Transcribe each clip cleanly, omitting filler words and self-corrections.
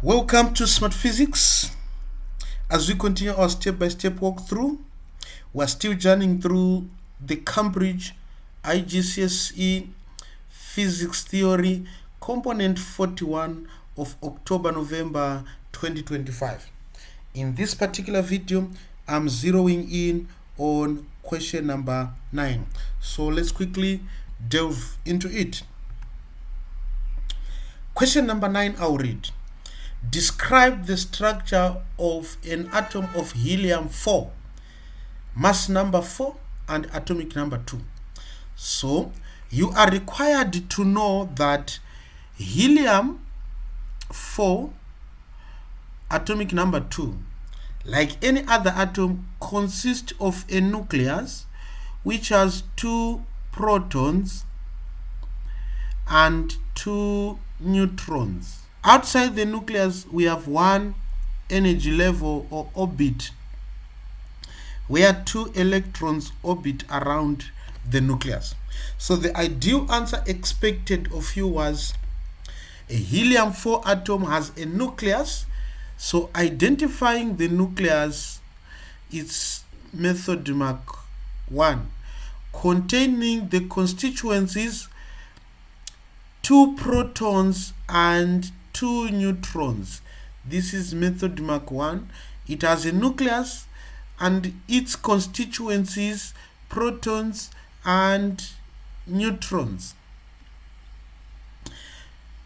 Welcome to Smart Physics. As we continue our step-by-step walkthrough, we're still journeying through the Cambridge IGCSE Physics Theory Component 41 of October-November 2025. In this particular video, I'm zeroing in on question number 9. So let's quickly delve into it. Question number 9, I'll read. Describe the structure of an atom of helium-4, mass number 4 and atomic number 2. So you are required to know that helium-4, atomic number 2, like any other atom, consists of a nucleus which has 2 protons and 2 neutrons. Outside the nucleus, we have one energy level or orbit where 2 electrons orbit around the nucleus. So the ideal answer expected of you was a helium-4 atom has a nucleus. So identifying the nucleus, it's method mark 1, containing the constituencies 2 protons and 2 neutrons. This is method mark 1. It has a nucleus and its constituencies protons and neutrons.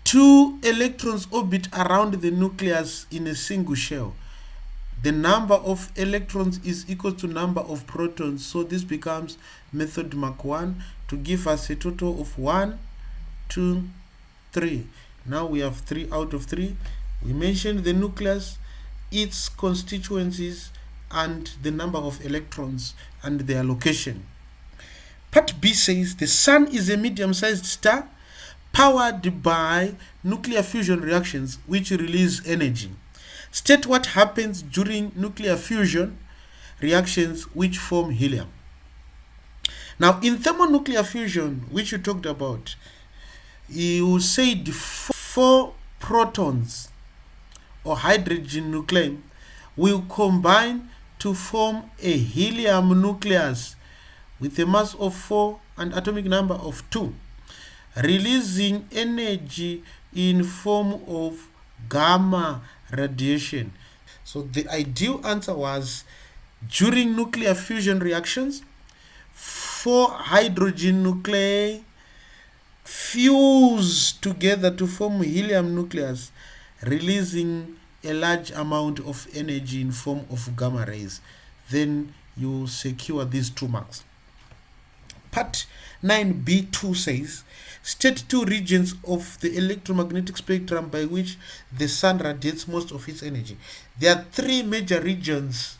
2 electrons orbit around the nucleus in a single shell. The number of electrons is equal to number of protons, so this becomes method mark 1 to give us a total of 1, 2, 3. Now we have 3 out of 3. We mentioned the nucleus, its constituencies, and the number of electrons and their location. Part B says the sun is a medium-sized star powered by nuclear fusion reactions which release energy. State what happens during nuclear fusion reactions which form helium. Now in thermonuclear fusion, which you talked about, you said 4 protons or hydrogen nuclei will combine to form a helium nucleus with a mass of 4 and atomic number of 2, releasing energy in form of gamma radiation. So the ideal answer was during nuclear fusion reactions, 4 hydrogen nuclei fuse together to form helium nucleus, releasing a large amount of energy in form of gamma rays. Then you secure these 2 marks. Part 9b2 says state 2 regions of the electromagnetic spectrum by which the sun radiates most of its energy. There are 3 major regions,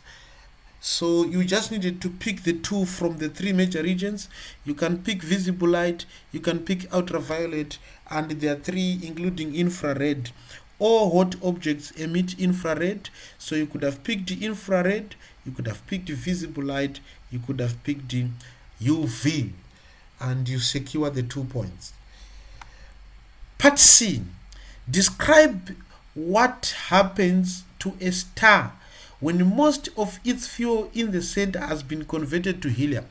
so you just needed to pick the 2 from the 3 major regions. You can pick visible light, you can pick ultraviolet, and there are 3 including infrared. All hot objects emit infrared, so you could have picked the infrared, you could have picked the visible light, you could have picked the UV, and you secure the 2 points. Part C, describe what happens to a star when most of its fuel in the center has been converted to helium.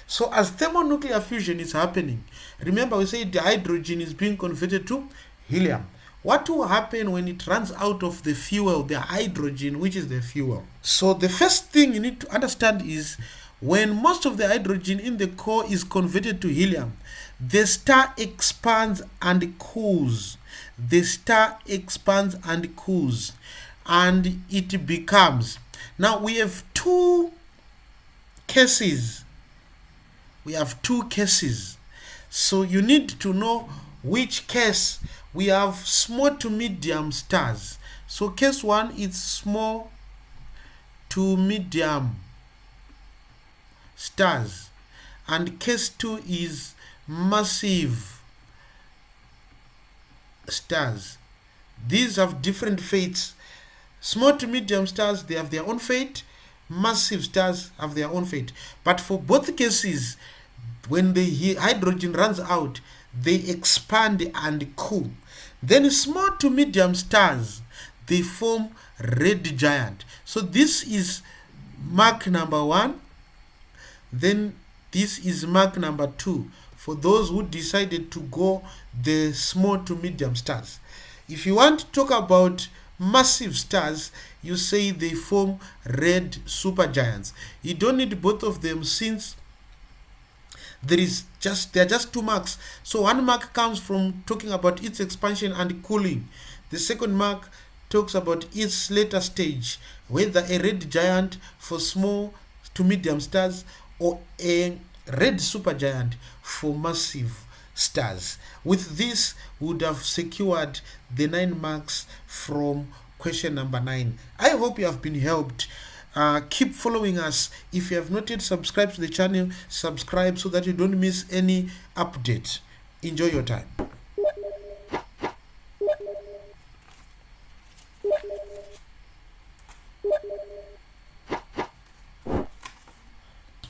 So as thermonuclear fusion is happening, remember we said the hydrogen is being converted to helium. What will happen when it runs out of the fuel, the hydrogen, which is the fuel? So the first thing you need to understand is when most of the hydrogen in the core is converted to helium, the star expands and cools. The star expands and cools, and it becomes. Now we have 2 cases. We have 2 cases. So you need to know which case. We have small to medium stars. So case 1 is small to medium stars, and case 2 is massive stars. These have different fates. Small to medium stars, they have their own fate. Massive stars have their own fate. But for both cases, when the hydrogen runs out, they expand and cool. Then small to medium stars, they form red giant. So this is mark number 1. Then this is mark number 2 for those who decided to go the small to medium stars. If you want to talk about massive stars, you say they form red supergiants. You don't need both of them, since there are just 2 marks. So 1 mark comes from talking about its expansion and cooling. The second mark talks about its later stage, whether a red giant for small to medium stars or a red supergiant for massive stars. With this, we would have secured the 9 marks from question number 9. I hope you have been helped. Keep following us. If you have not yet subscribed to the channel, subscribe so that you don't miss any update. Enjoy your time.